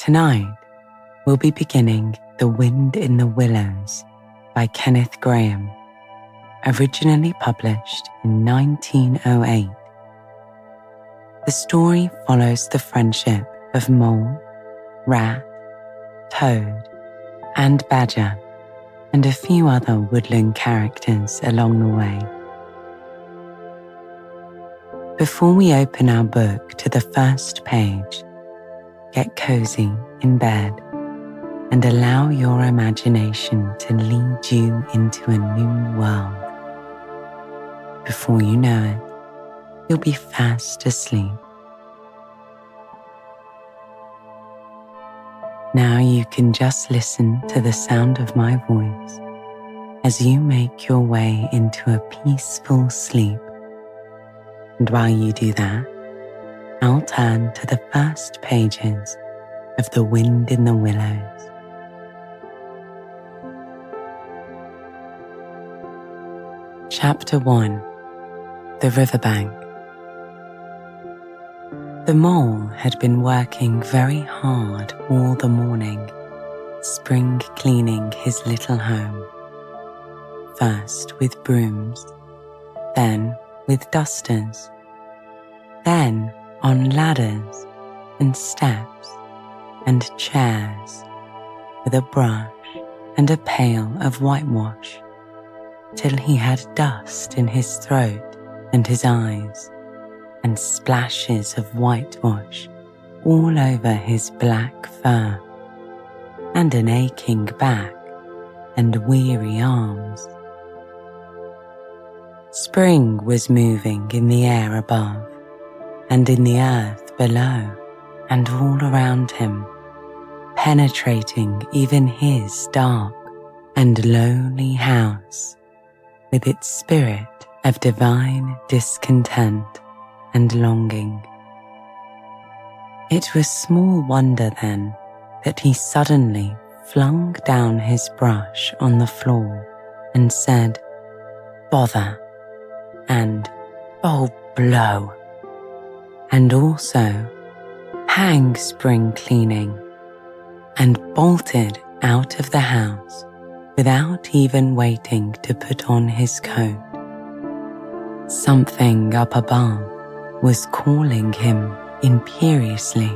Tonight, we'll be beginning The Wind in the Willows by Kenneth Grahame, originally published in 1908. The story follows the friendship of mole, rat, toad, and badger, and a few other woodland characters along the way. Before we open our book to the first page, get cozy in bed and allow your imagination to lead you into a new world. Before you know it, you'll be fast asleep. Now you can just listen to the sound of my voice as you make your way into a peaceful sleep. And while you do that, I'll turn to the first pages of The Wind in the Willows. Chapter 1. The Riverbank. The mole had been working very hard all the morning, spring cleaning his little home. First with brooms, then with dusters, then on ladders and steps and chairs, with a brush and a pail of whitewash, till he had dust in his throat and his eyes, and splashes of whitewash all over his black fur, and an aching back and weary arms. Spring was moving in the air above, and in the earth below, and all around him, penetrating even his dark and lonely house, with its spirit of divine discontent and longing. It was small wonder then that he suddenly flung down his brush on the floor and said, "Bother," and "Oh, blow," and also "Hang spring cleaning," and bolted out of the house without even waiting to put on his coat. Something up above was calling him imperiously,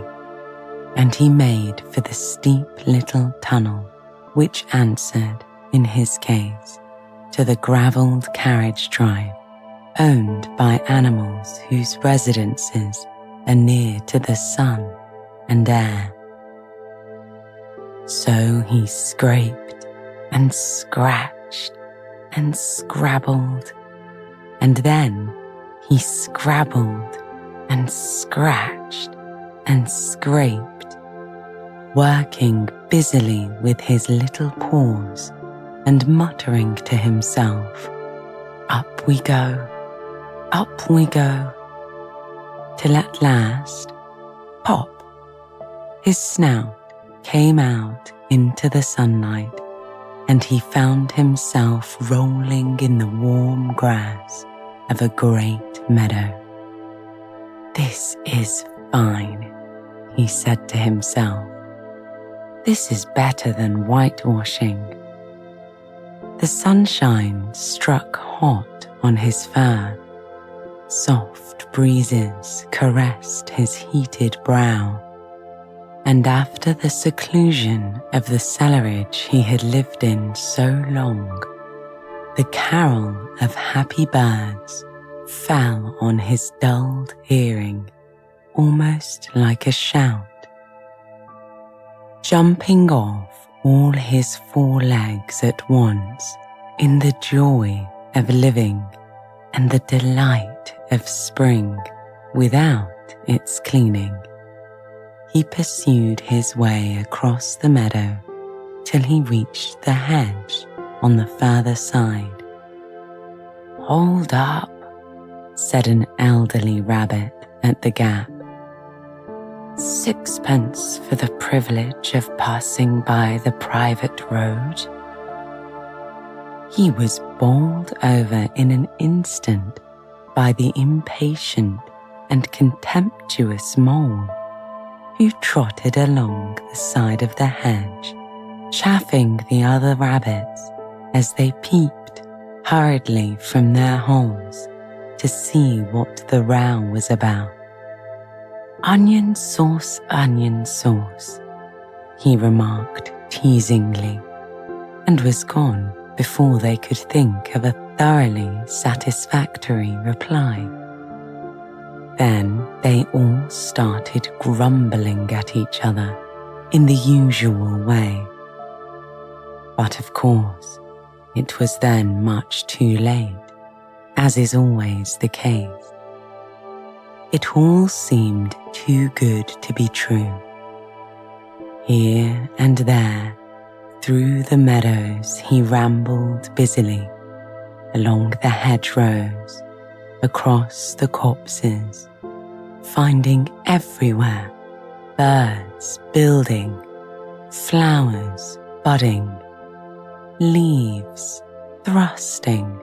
and he made for the steep little tunnel which answered, in his case, to the gravelled carriage drive owned by animals whose residences are near to the sun and air. So he scraped and scratched and scrabbled, and then he scrabbled and scratched and scraped, working busily with his little paws and muttering to himself, "Up we go, up we go," till at last, pop, his snout came out into the sunlight, and he found himself rolling in the warm grass of a great meadow. "This is fine," he said to himself. "This is better than whitewashing." The sunshine struck hot on his fur. Soft breezes caressed his heated brow, and after the seclusion of the cellarage he had lived in so long, the carol of happy birds fell on his dulled hearing, almost like a shout. Jumping off all his 4 legs at once, in the joy of living and the delight of spring without its cleaning, he pursued his way across the meadow till he reached the hedge on the further side. "Hold up," said an elderly rabbit at the gap. "Sixpence for the privilege of passing by the private road." He was bowled over in an instant by the impatient and contemptuous mole, who trotted along the side of the hedge, chaffing the other rabbits as they peeped hurriedly from their holes to see what the row was about. Onion sauce, he remarked teasingly, and was gone before they could think of a thoroughly satisfactory reply. Then they all started grumbling at each other in the usual way. But of course, it was then much too late, as is always the case. It all seemed too good to be true. Here and there, through the meadows he rambled busily, along the hedgerows, across the copses, finding everywhere birds building, flowers budding, leaves thrusting,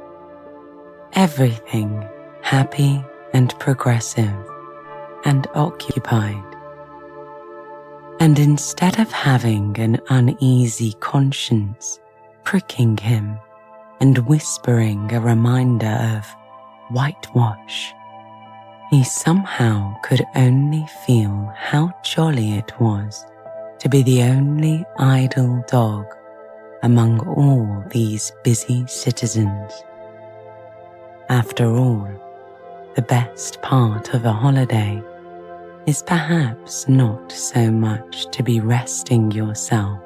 everything happy and progressive and occupied. And instead of having an uneasy conscience pricking him and whispering a reminder of whitewash, he somehow could only feel how jolly it was to be the only idle dog among all these busy citizens. After all, the best part of a holiday is perhaps not so much to be resting yourself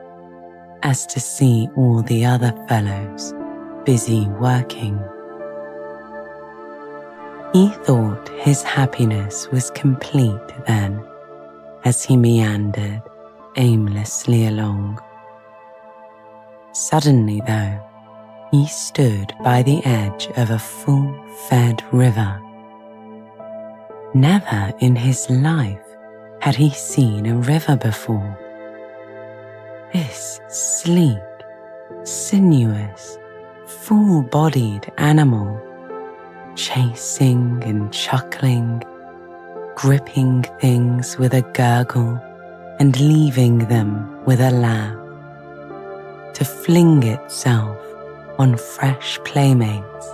as to see all the other fellows busy working. He thought his happiness was complete then, as he meandered aimlessly along. Suddenly, though, he stood by the edge of a full-fed river. Never in his life had he seen a river before. This sleek, sinuous, full-bodied animal, chasing and chuckling, gripping things with a gurgle and leaving them with a laugh, to fling itself on fresh playmates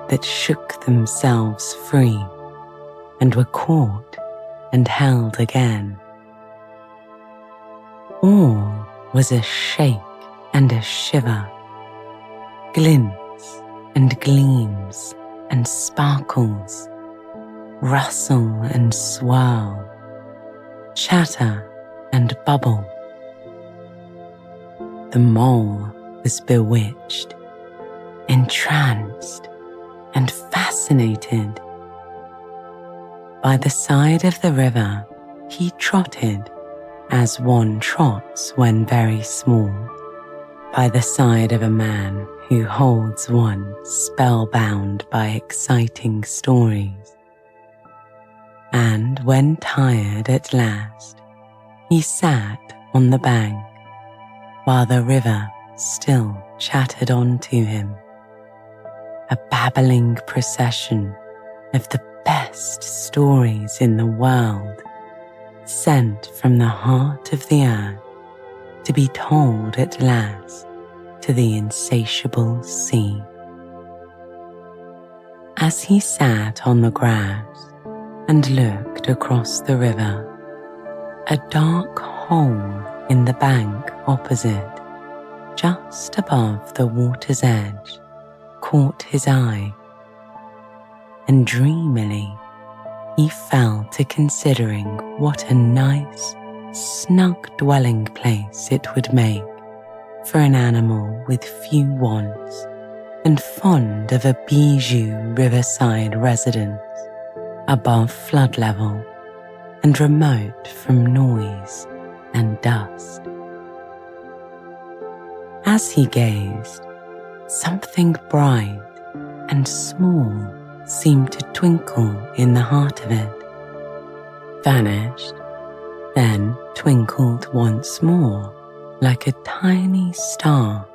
that shook themselves free and were caught and held again. All was a shake and a shiver, glints and gleams and sparkles, rustle and swirl, chatter and bubble. The mole was bewitched, entranced, and fascinated. By the side of the river he trotted, as one trots when very small, by the side of a man who holds one spellbound by exciting stories. And when tired at last, he sat on the bank, while the river still chattered on to him, a babbling procession of the best stories in the world, sent from the heart of the earth to be told at last to the insatiable sea. As he sat on the grass and looked across the river, a dark hole in the bank opposite, just above the water's edge, caught his eye, and dreamily he fell to considering what a nice, snug dwelling place it would make for an animal with few wants and fond of a bijou riverside residence above flood level and remote from noise and dust. As he gazed, something bright and small seemed to twinkle in the heart of it, vanished, then twinkled once more like a tiny star.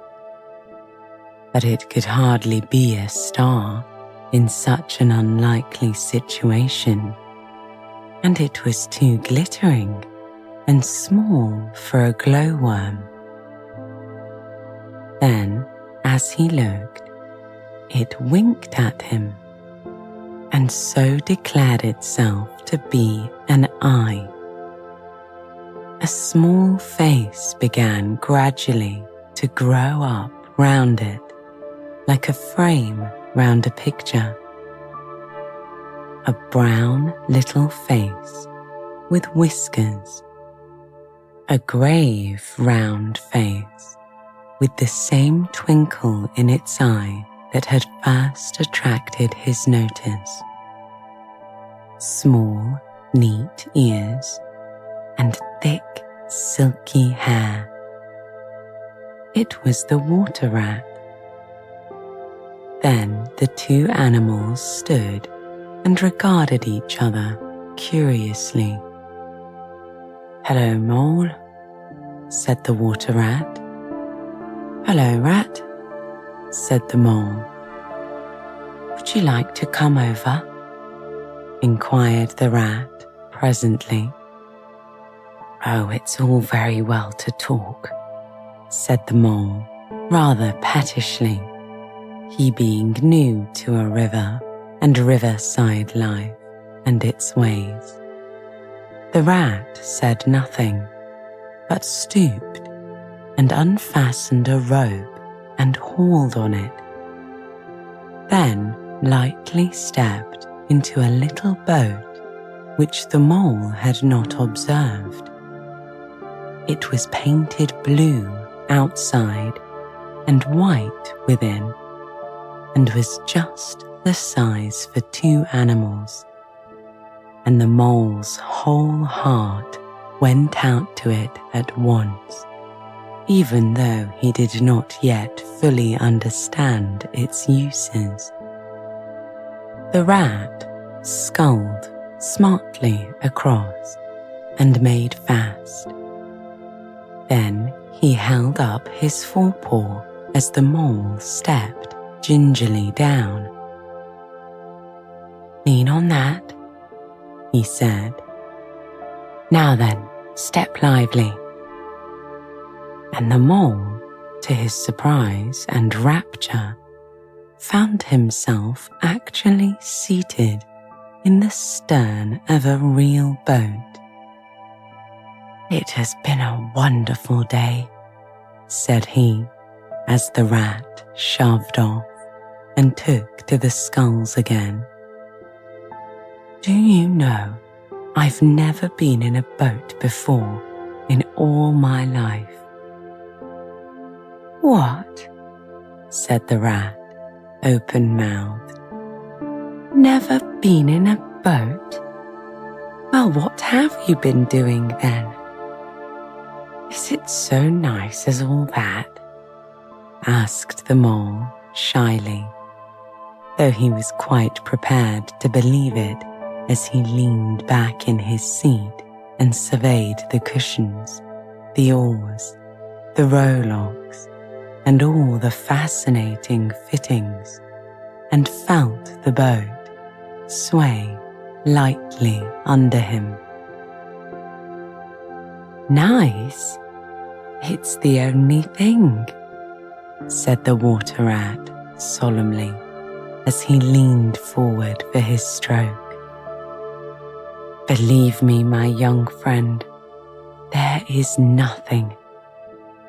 But it could hardly be a star in such an unlikely situation, and it was too glittering and small for a glowworm. Then, as he looked, it winked at him, and so declared itself to be an eye. A small face began gradually to grow up round it, like a frame round a picture. A brown little face with whiskers, a grave round face with the same twinkle in its eye that had first attracted his notice. Small, neat ears and thick, silky hair. It was the water rat. Then the two animals stood and regarded each other curiously. "Hello, Mole," said the water rat. "Hello, Rat," said the Mole. "Would you like to come over?" inquired the Rat presently. "Oh, it's all very well to talk," said the Mole, rather pettishly, he being new to a river and riverside life and its ways. The Rat said nothing, but stooped and unfastened a rope and hauled on it, then lightly stepped into a little boat which the Mole had not observed. It was painted blue outside and white within, and was just the size for two animals, and the Mole's whole heart went out to it at once, even though he did not yet fully understand its uses. The Rat sculled smartly across and made fast. Then he held up his forepaw as the Mole stepped gingerly down. "Lean on that," he said. "Now then, step lively." And the Mole, to his surprise and rapture, found himself actually seated in the stern of a real boat. "It has been a wonderful day," said he, as the Rat shoved off and took to the sculls again. "Do you know, I've never been in a boat before in all my life." "What?" said the Rat, open-mouthed. "Never been in a boat? Well, what have you been doing then? Is it so nice as all that?" asked the Mole shyly, though he was quite prepared to believe it as he leaned back in his seat and surveyed the cushions, the oars, the rowlocks, and all the fascinating fittings, and felt the boat sway lightly under him. "Nice? It's the only thing," said the Water Rat solemnly as he leaned forward for his stroke. "Believe me, my young friend, there is nothing,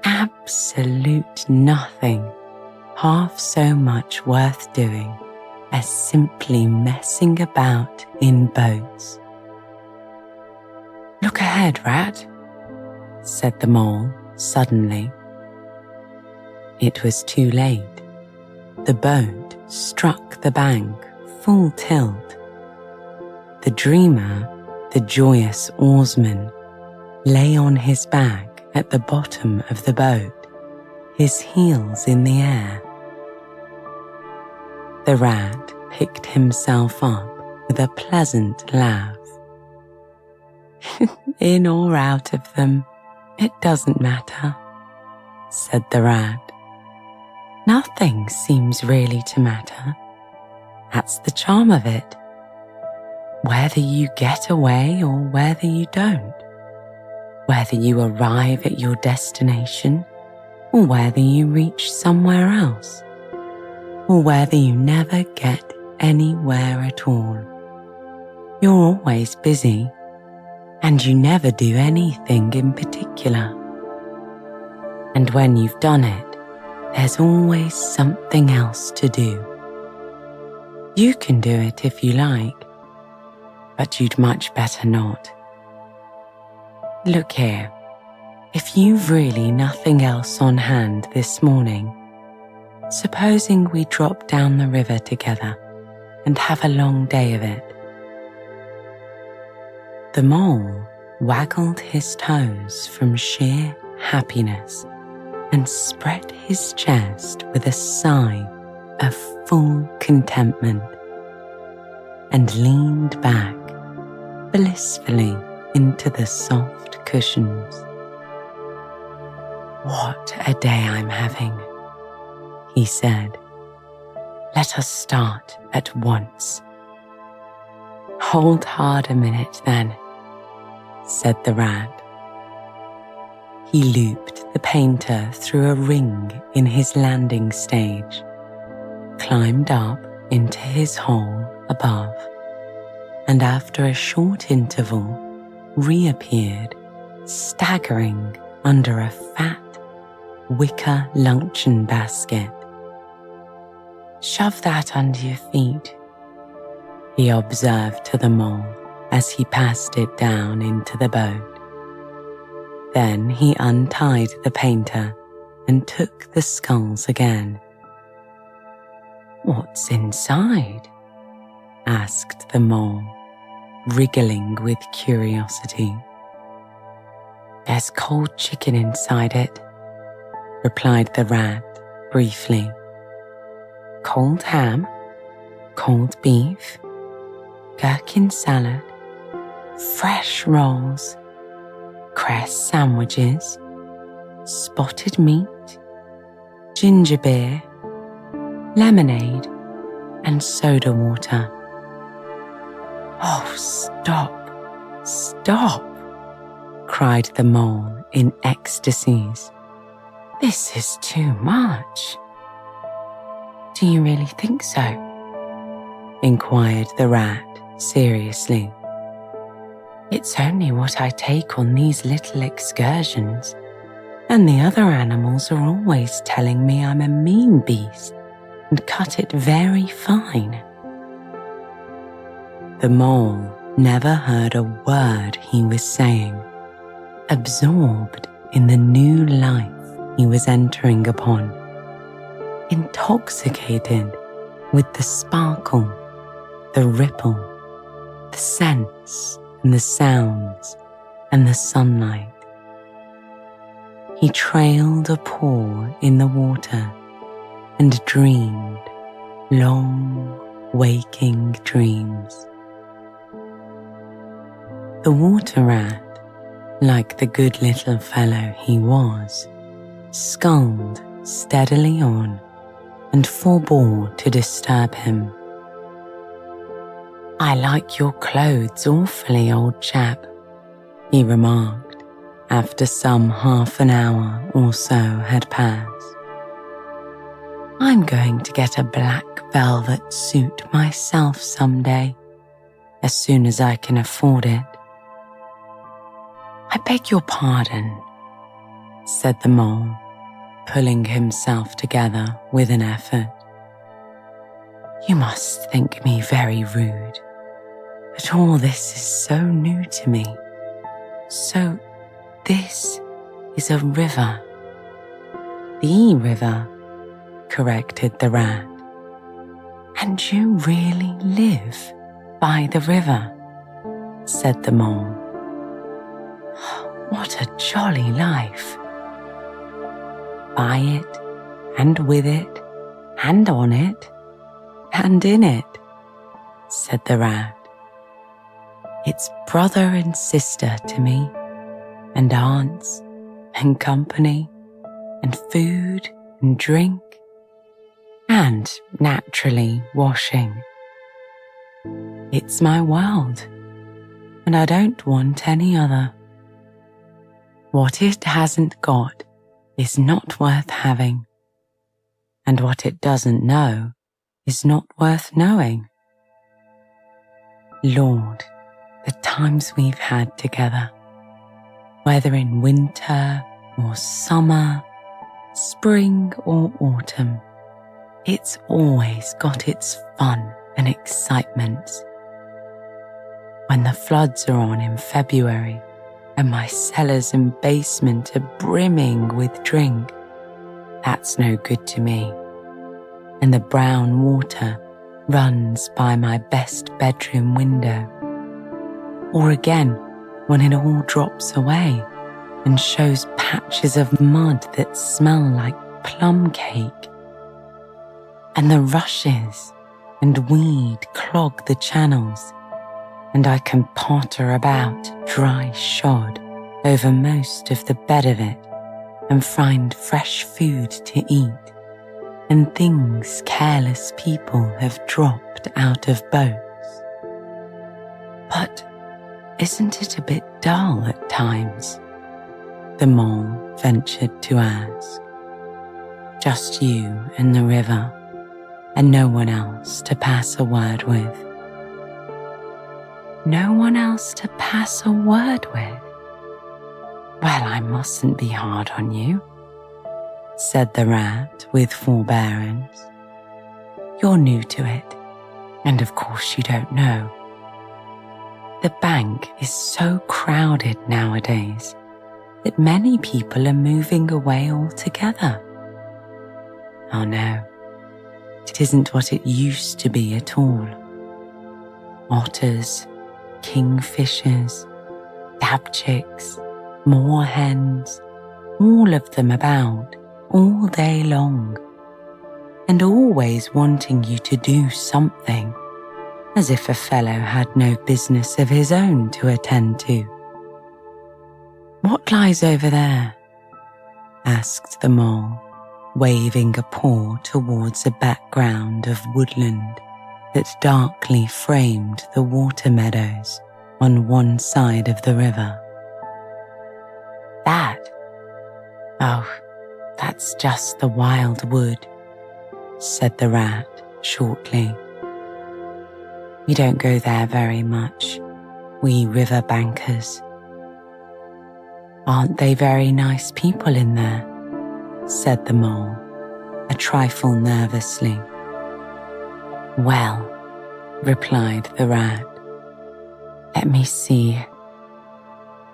absolute nothing, half so much worth doing as simply messing about in boats." "Look ahead, Rat," said the Mole suddenly. It was too late. The boat struck the bank full tilt. The dreamer, the joyous oarsman, lay on his back at the bottom of the boat, his heels in the air. The Rat picked himself up with a pleasant laugh. "In or out of them, it doesn't matter," said the Rat. "Nothing seems really to matter. That's the charm of it. Whether you get away or whether you don't. Whether you arrive at your destination, or whether you reach somewhere else, or whether you never get anywhere at all, you're always busy and you never do anything in particular. And when you've done it, there's always something else to do. You can do it if you like, but you'd much better not. Look here, if you've really nothing else on hand this morning, supposing we drop down the river together and have a long day of it. The mole waggled his toes from sheer happiness and spread his chest with a sigh of full contentment and leaned back blissfully into the soft cushions. What a day I'm having, he said. Let us start at once. Hold hard a minute then, said the rat. He looped the painter through a ring in his landing stage, climbed up into his hole above, and after a short interval reappeared, staggering under a fat wicker luncheon basket. Shove that under your feet, he observed to the mole as he passed it down into the boat. Then he untied the painter and took the sculls again. What's inside? Asked the mole, wriggling with curiosity. There's cold chicken inside it, replied the rat briefly. Cold ham, cold beef, gherkin salad, fresh rolls, cress sandwiches, spotted meat, ginger beer, lemonade, and soda water. Oh, stop, stop, cried the mole in ecstasies. This is too much. Do you really think so? Inquired the rat seriously. It's only what I take on these little excursions, and the other animals are always telling me I'm a mean beast and cut it very fine. The mole never heard a word he was saying, absorbed in the new life he was entering upon, intoxicated with the sparkle, the ripple, the scents and the sounds and the sunlight. He trailed a paw in the water and dreamed long, waking dreams. The water rat, like the good little fellow he was, sculled steadily on and forbore to disturb him. I like your clothes awfully, old chap, he remarked after some half an hour or so had passed. I'm going to get a black velvet suit myself some day, as soon as I can afford it. I beg your pardon, said the mole, pulling himself together with an effort. You must think me very rude, but all this is so new to me. So this is a river. The river, corrected the rat. And you really live by the river, said the mole. What a jolly life. By it, and with it, and on it, and in it, said the rat. It's brother and sister to me, and aunts, and company, and food, and drink, and naturally washing. It's my world, and I don't want any other. What it hasn't got is not worth having, and what it doesn't know is not worth knowing. Lord, the times we've had together, whether in winter or summer, spring or autumn, it's always got its fun and excitements. When the floods are on in February and my cellars and basement are brimming with drink, that's no good to me. And the brown water runs by my best bedroom window. Or again, when it all drops away and shows patches of mud that smell like plum cake. And the rushes and weed clog the channels, and I can potter about dry shod over most of the bed of it and find fresh food to eat and things careless people have dropped out of boats. But isn't it a bit dull at times? The mole ventured to ask. Just you and the river, and no one else to pass a word with. No one else to pass a word with? Well, I mustn't be hard on you, said the rat with forbearance. You're new to it, and of course you don't know. The bank is so crowded nowadays that many people are moving away altogether. Oh no, it isn't what it used to be at all. Otters, kingfishers, dabchicks, moorhens, all of them about, all day long, and always wanting you to do something, as if a fellow had no business of his own to attend to. What lies over there? Asked the mole, waving a paw towards a background of woodland that darkly framed the water meadows on one side of the river. That? Oh, that's just the wild wood, said the rat shortly. We don't go there very much, we river bankers. Aren't they very nice people in there? Said the mole, a trifle nervously. Well, replied the rat, let me see.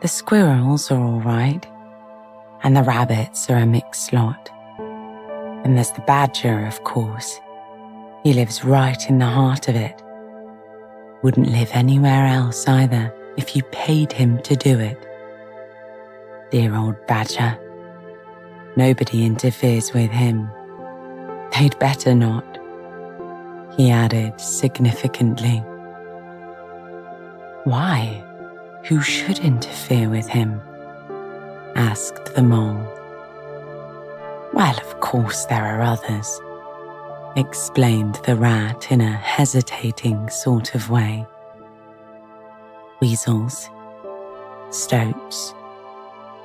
The squirrels are all right, and the rabbits are a mixed lot. And there's the badger, of course. He lives right in the heart of it. Wouldn't live anywhere else either if you paid him to do it. Dear old badger. Nobody interferes with him. They'd better not, he added significantly. Why? Who should interfere with him? Asked the mole. Well, of course there are others, explained the rat in a hesitating sort of way. Weasels, stoats,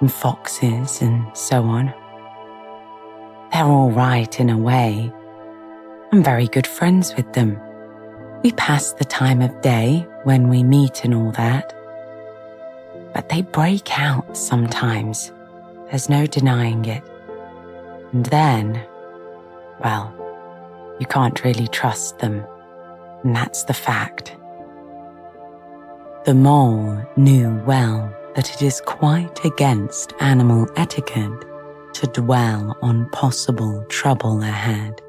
and foxes and so on. They're all right in a way. I'm very good friends with them. We pass the time of day when we meet and all that. But they break out sometimes. There's no denying it. And then, well, you can't really trust them. And that's the fact. The mole knew well that it is quite against animal etiquette to dwell on possible trouble ahead,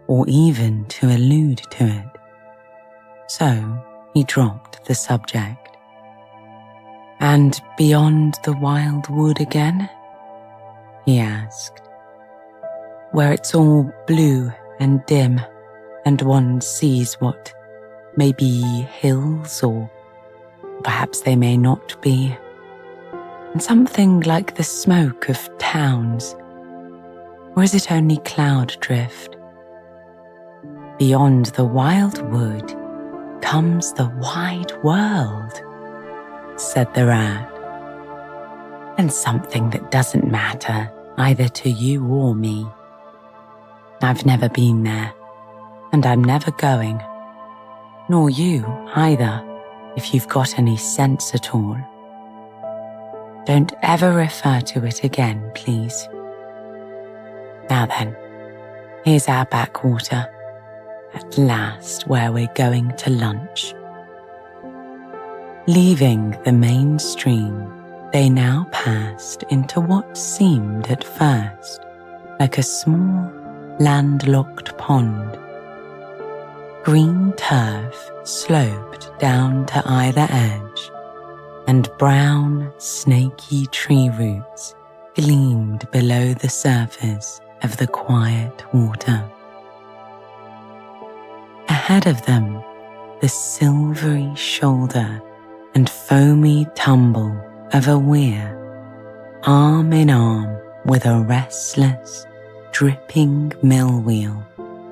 or even to allude to it. So he dropped the subject. And beyond the wild wood again? He asked. Where it's all blue and dim, and one sees what may be hills, or perhaps they may not be, and something like the smoke of towns, or is it only cloud drift? Beyond the wild wood comes the wide world, said the rat. and something that doesn't matter either to you or me. I've never been there, and I'm never going, nor you either, if you've got any sense at all. Don't ever refer to it again, please. Now then, here's our backwater, at last where we're going to lunch. Leaving the main stream, they now passed into what seemed at first like a small, landlocked pond. Green turf sloped down to either edge, and brown, snaky tree roots gleamed below the surface of the quiet water. Ahead of them, the silvery shoulder and foamy tumble of a weir, arm in arm with a restless, dripping mill wheel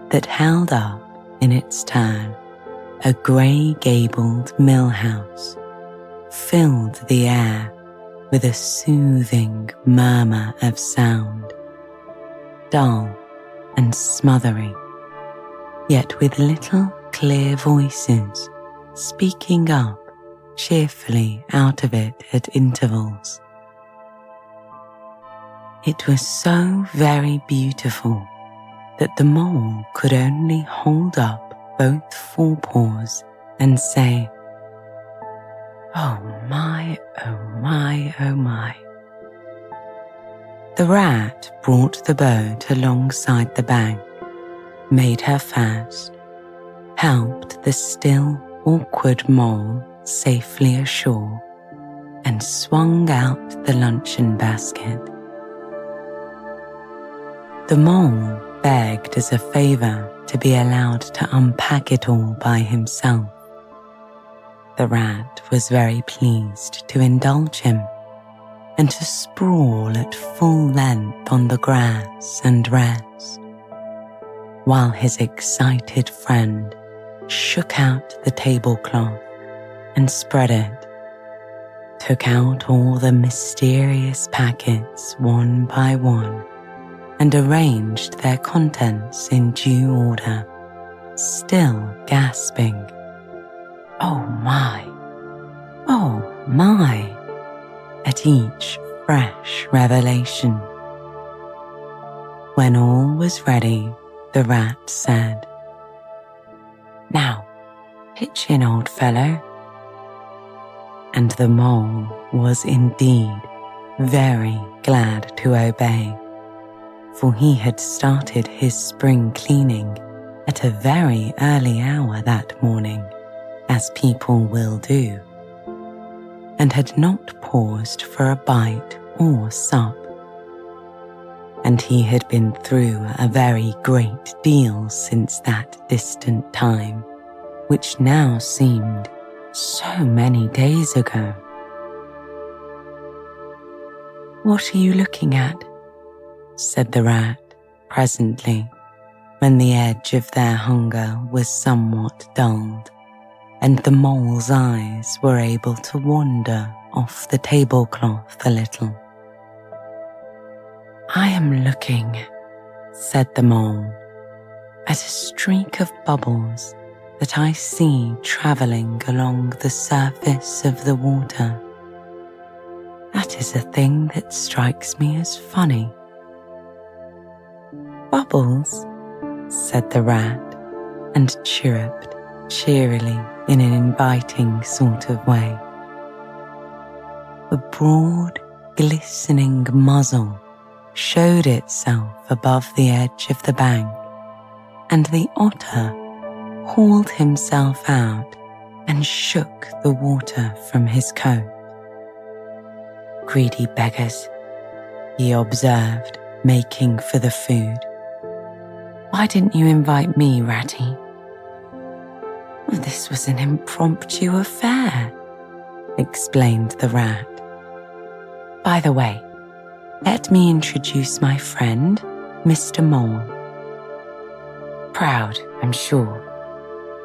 that held up in its turn a grey-gabled mill house, filled the air with a soothing murmur of sound, dull and smothering, yet with little clear voices speaking up cheerfully out of it at intervals. It was so very beautiful that the mole could only hold up both forepaws and say, "Oh my, oh my, oh my." The rat brought the boat alongside the bank, made her fast, helped the still awkward mole safely ashore, and swung out the luncheon basket. The mole begged as a favour to be allowed to unpack it all by himself. The rat was very pleased to indulge him and to sprawl at full length on the grass and rest, while his excited friend shook out the tablecloth and spread it, took out all the mysterious packets one by one, and arranged their contents in due order, still gasping, "Oh my, oh my," at each fresh revelation. When all was ready, the rat said, "Now, pitch in, old fellow." And the mole was indeed very glad to obey, for he had started his spring cleaning at a very early hour that morning, as people will do, and had not paused for a bite or sup. And he had been through a very great deal since that distant time, which now seemed so many days ago. "What are you looking at?" said the rat presently, when the edge of their hunger was somewhat dulled, and the mole's eyes were able to wander off the tablecloth a little. "I am looking," said the mole, "at a streak of bubbles that I see travelling along the surface of the water. That is a thing that strikes me as funny." "Bubbles?" said the rat, and chirruped cheerily in an inviting sort of way. A broad, glistening muzzle showed itself above the edge of the bank, and the otter hauled himself out and shook the water from his coat. "Greedy beggars," he observed, making for the food. "Why didn't you invite me, Ratty?" "Well, this was an impromptu affair," explained the rat. "By the way, let me introduce my friend, Mr. Mole." "Proud, I'm sure,"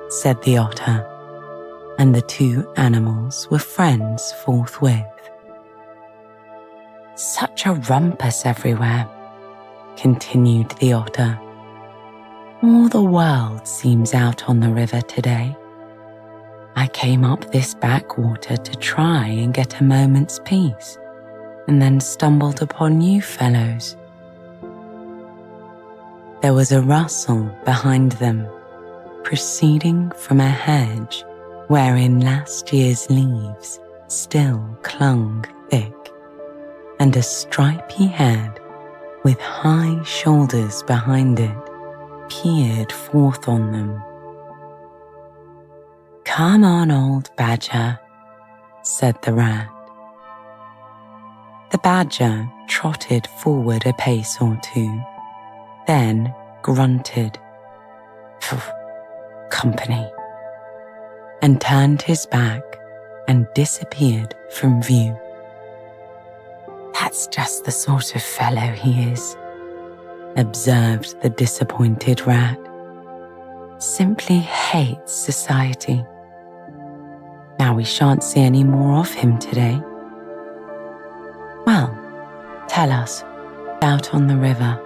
said the otter, and the two animals were friends forthwith. Such a rumpus everywhere, continued the otter. All the world seems out on the river today. I came up this backwater to try and get a moment's peace, and then stumbled upon you fellows. There was a rustle behind them, proceeding from a hedge wherein last year's leaves still clung thick, and a stripy head with high shoulders behind it peered forth on them. Come on, old badger, said the rat. The badger trotted forward a pace or two, then grunted, "Phew, company," and turned his back and disappeared from view. That's just the sort of fellow he is, observed the disappointed rat. Simply hates society. Now we shan't see any more of him today. Well, tell us, out on the river.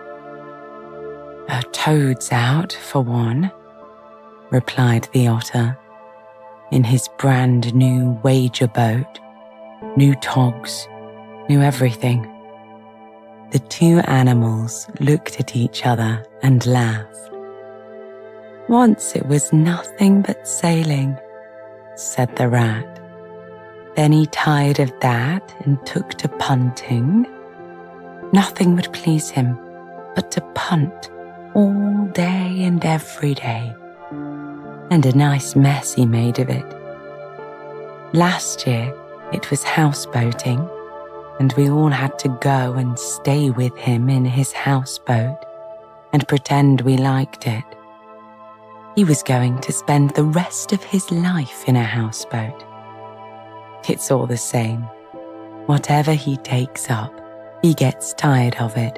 A toad's out, for one, replied the otter, in his brand new wager boat, new togs, new everything. The two animals looked at each other and laughed. Once it was nothing but sailing, said the rat. Then he tired of that and took to punting. Nothing would please him but to punt all day and every day. And a nice mess he made of it. Last year it was houseboating, and we all had to go and stay with him in his houseboat and pretend we liked it. He was going to spend the rest of his life in a houseboat. It's all the same. Whatever he takes up, he gets tired of it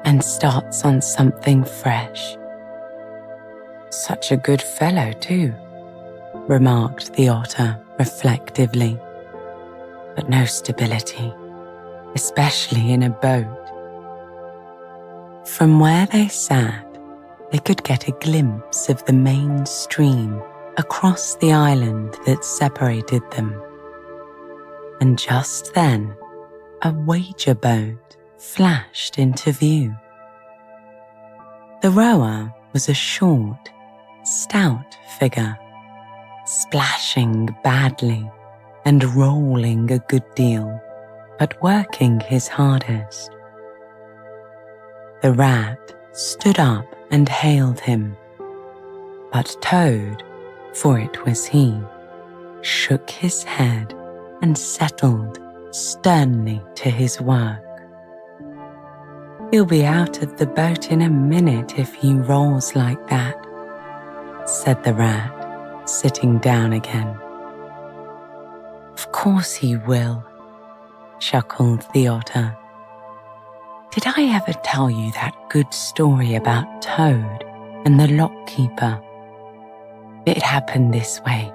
and starts on something fresh. Such a good fellow, too, remarked the otter reflectively. But no stability, especially in a boat. From where they sat, they could get a glimpse of the main stream across the island that separated them. And just then, a wager boat flashed into view. The rower was a short, stout figure, splashing badly and rolling a good deal, but working his hardest. The rat stood up and hailed him, but Toad, for it was he, shook his head and settled sternly to his work. He'll be out of the boat in a minute if he rolls like that, said the rat, sitting down again. Of course he will, chuckled the otter. Did I ever tell you that good story about Toad and the lockkeeper? It happened this way.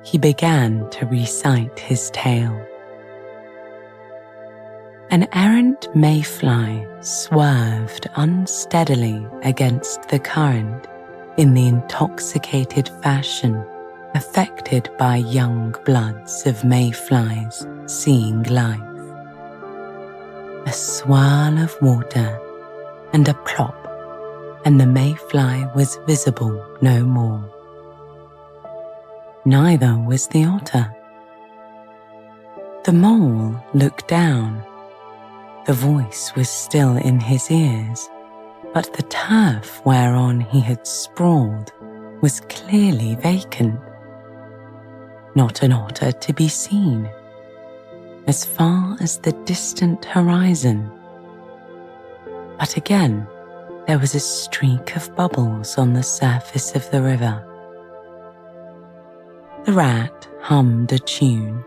He began to recite his tale. An errant mayfly swerved unsteadily against the current in the intoxicated fashion affected by young bloods of mayflies seeing life. A swirl of water and a plop, and the mayfly was visible no more. Neither was the otter. The mole looked down. The voice was still in his ears, but the turf whereon he had sprawled was clearly vacant. Not an otter to be seen, as far as the distant horizon. But again, there was a streak of bubbles on the surface of the river. The rat hummed a tune,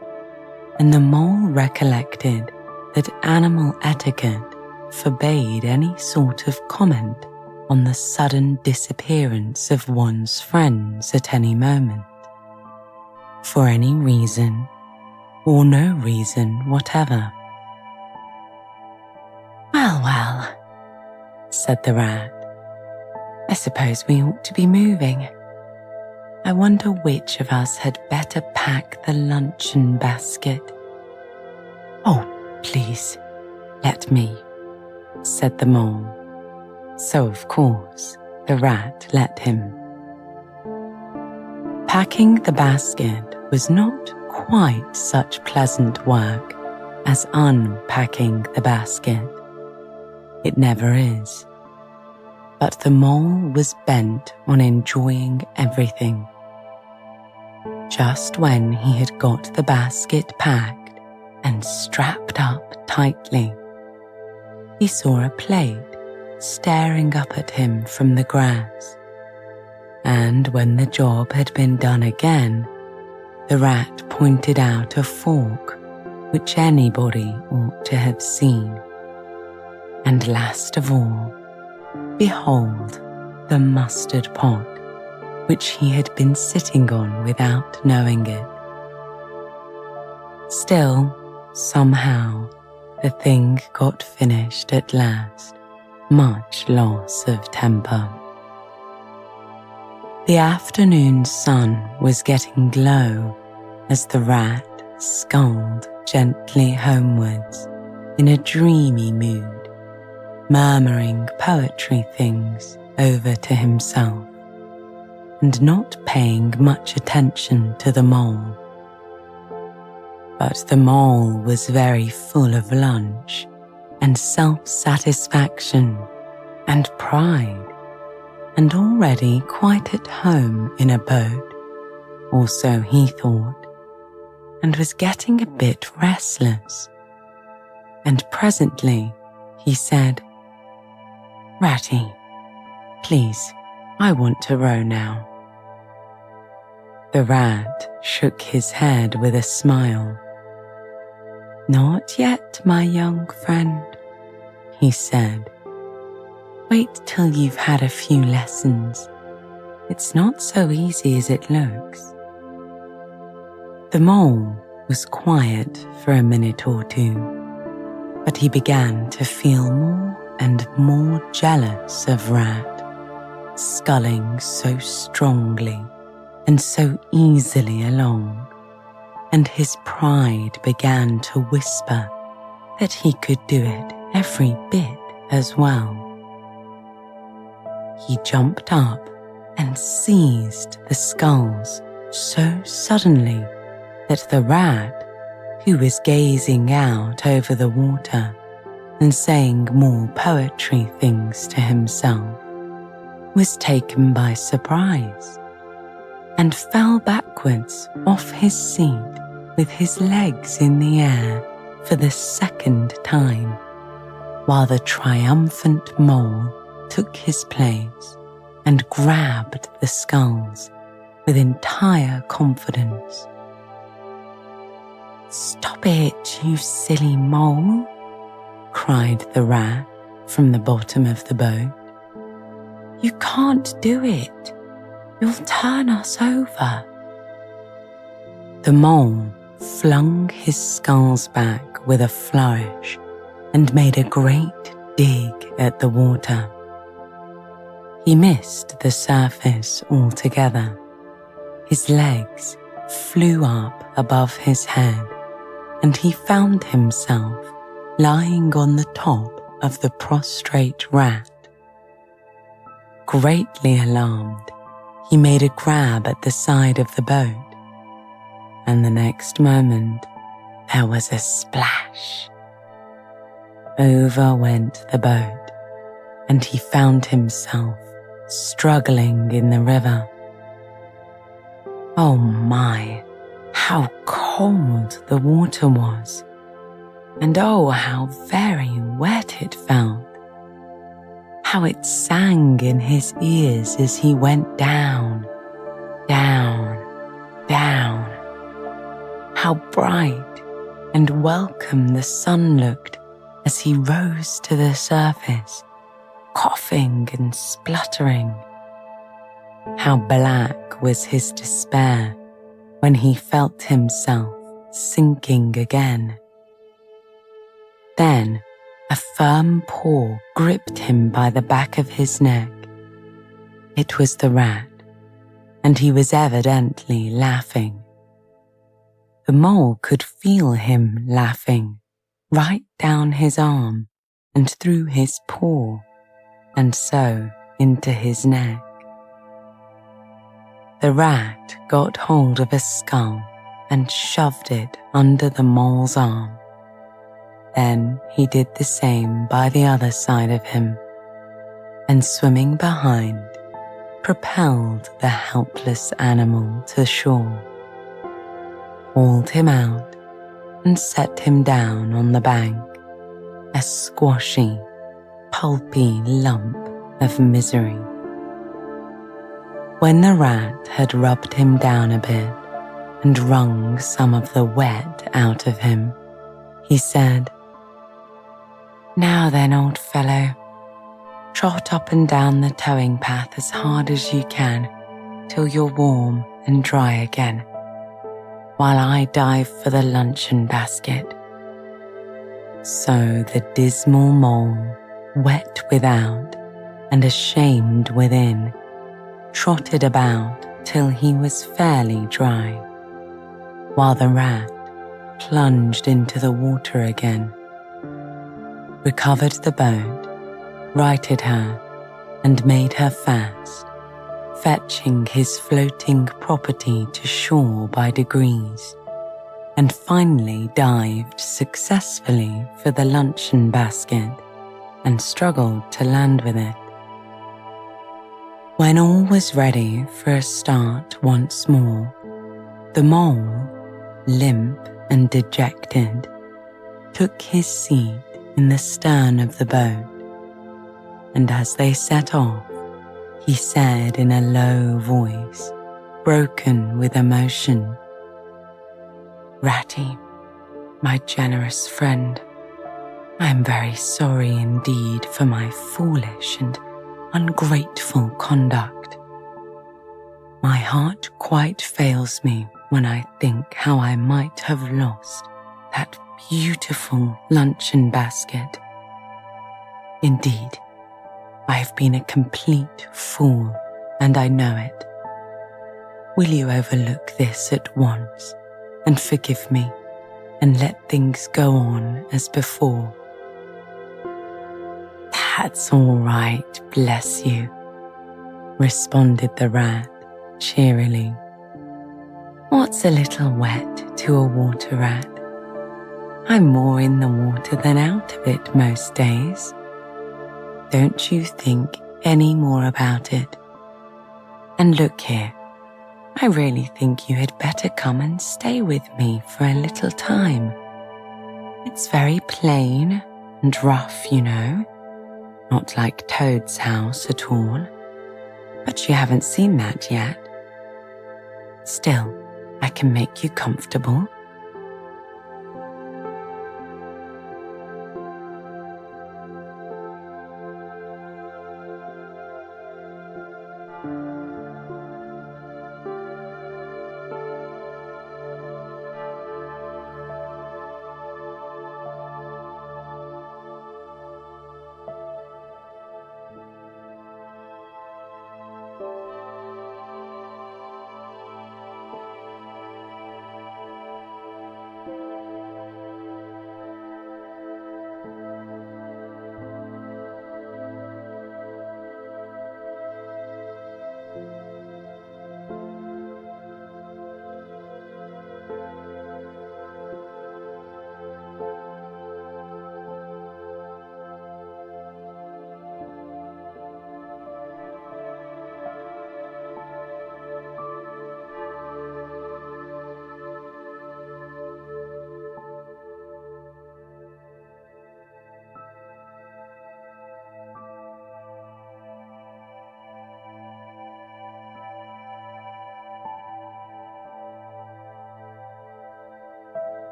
and the mole recollected that animal etiquette forbade any sort of comment on the sudden disappearance of one's friends at any moment, for any reason or no reason whatever. Well, said the rat. I suppose we ought to be moving. I wonder which of us had better pack the luncheon basket. Oh, please, let me, said the mole. So of course the rat let him. Packing the basket was not quite such pleasant work as unpacking the basket. It never is. But the mole was bent on enjoying everything. Just when he had got the basket packed and strapped up tightly, he saw a plate staring up at him from the grass. And when the job had been done again, the rat pointed out a fork which anybody ought to have seen. And last of all, behold the mustard pot, which he had been sitting on without knowing it. Still, somehow, the thing got finished at last, much loss of temper. The afternoon sun was getting low as the rat sculled gently homewards in a dreamy mood, murmuring poetry things over to himself and not paying much attention to the mole. But the mole was very full of lunch and self-satisfaction and pride, and already quite at home in a boat, or so he thought, and was getting a bit restless. And presently he said, "Ratty, please, I want to row now." The rat shook his head with a smile. "Not yet, my young friend," he said. "Wait till you've had a few lessons. It's not so easy as it looks." The mole was quiet for a minute or two, but he began to feel more and more jealous of Rat, sculling so strongly and so easily along, and his pride began to whisper that he could do it every bit as well. He jumped up and seized the sculls so suddenly that the rat, who was gazing out over the water and saying more poetry things to himself, was taken by surprise and fell backwards off his seat with his legs in the air for the second time, while the triumphant mole took his place and grabbed the sculls with entire confidence. "Stop it, you silly mole," cried the rat from the bottom of the boat. "You can't do it. You'll turn us over." The mole flung his sculls back with a flourish and made a great dig at the water. He missed the surface altogether. His legs flew up above his head, and he found himself lying on the top of the prostrate rat. Greatly alarmed, he made a grab at the side of the boat, and the next moment there was a splash. Over went the boat, and he found himself struggling in the river. Oh my, how cold the water was, and oh, how very wet it felt. How it sang in his ears as he went down, down, down. How bright and welcome the sun looked as he rose to the surface, coughing and spluttering. How black was his despair when he felt himself sinking again. Then a A firm paw gripped him by the back of his neck. It was the rat, and he was evidently laughing. The mole could feel him laughing, right down his arm and through his paw, and so into his neck. The rat got hold of a skull and shoved it under the mole's arm. Then he did the same by the other side of him, and swimming behind, propelled the helpless animal to shore, hauled him out, and set him down on the bank, a squashy, pulpy lump of misery. When the rat had rubbed him down a bit and wrung some of the wet out of him, he said, "Now then, old fellow, trot up and down the towing path as hard as you can till you're warm and dry again, while I dive for the luncheon basket." So the dismal mole, wet without and ashamed within, trotted about till he was fairly dry, while the rat plunged into the water again, recovered the boat, righted her, and made her fast, fetching his floating property to shore by degrees, and finally dived successfully for the luncheon basket and struggled to land with it. When all was ready for a start once more, the mole, limp and dejected, took his seat in the stern of the boat, and as they set off, he said in a low voice, broken with emotion, "Ratty, my generous friend, I am very sorry indeed for my foolish and ungrateful conduct. My heart quite fails me when I think how I might have lost that beautiful luncheon basket. Indeed, I have been a complete fool, and I know it. Will you overlook this at once and forgive me and let things go on as before?" "That's all right, bless you," responded the rat cheerily. "What's a little wet to a water rat? I'm more in the water than out of it most days. Don't you think any more about it. And look here, I really think you had better come and stay with me for a little time. It's very plain and rough, you know, not like Toad's house at all, but you haven't seen that yet. Still, I can make you comfortable."